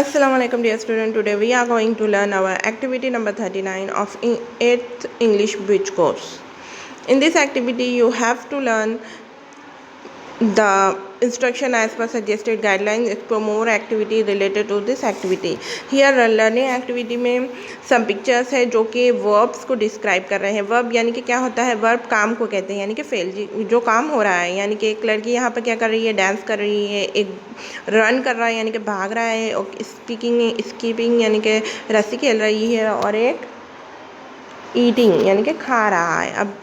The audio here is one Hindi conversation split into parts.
Assalamu alaikum dear student. Today we are going to learn our activity number 39 of 8th English bridge course. In this activity you have to learn the instruction as per suggested guidelines. Explore more activity related to this activity. Here learning activity में some pictures है जो कि verbs को describe कर रहे हैं. verb यानी कि क्या होता है, verb काम को कहते हैं, यानी कि फेल जो काम हो रहा है, यानी कि एक लड़की यहाँ पर क्या कर रही है, डांस कर रही है, एक रन कर रहा है यानी कि भाग रहा है, और स्कीपिंग यानी कि रस्सी खेल रही है, और एक ईटिंग यानी कि खा रहा है. अब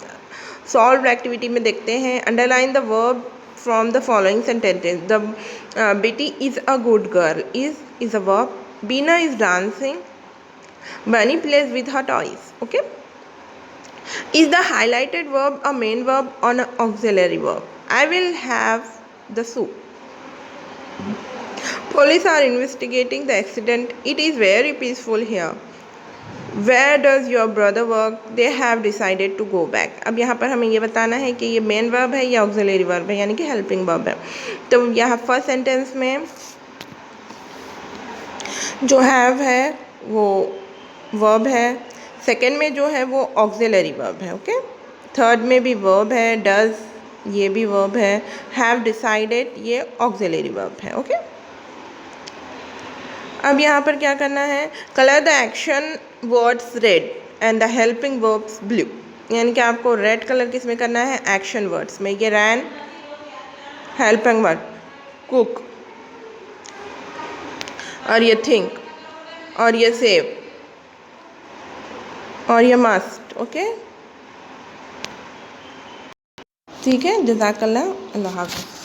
सॉल्व एक्टिविटी में देखते हैं. Underline the verb from the following sentences. The Betty is a good girl. Is a verb. Beena is dancing. Bunny plays with her toys. Okay. Is the highlighted verb a main verb or an auxiliary verb? I will have the soup. Police are investigating the accident. It is very peaceful here. Where does your brother work? They have decided to go back. अब यहाँ पर हमें ये बताना है कि ये मेन वर्ब है या ऑक्सिलरी वर्ब है, यानी कि हेल्पिंग वर्ब है. तो यहाँ फर्स्ट सेंटेंस में जो हैव है वो वर्ब है, सेकंड में जो है वो ऑक्सिलरी वर्ब है. ओके. थर्ड में भी वर्ब है, डज ये भी वर्ब है, हैव डिसाइडेड ये ऑक्सिलरी वर्ब है. ओके. अब यहाँ पर क्या करना है, colour the action words red and the helping verbs blue. यानी कि आपको रेड कलर किस में करना है, एक्शन वर्ड्स में. ये रैन हेल्पिंग वर्ड कुक, और ये थिंक, और ये सेव, और ये मस्ट. ओके. ठीक है. जज़ाकल्लाह. अल्लाह हाफ़िज़.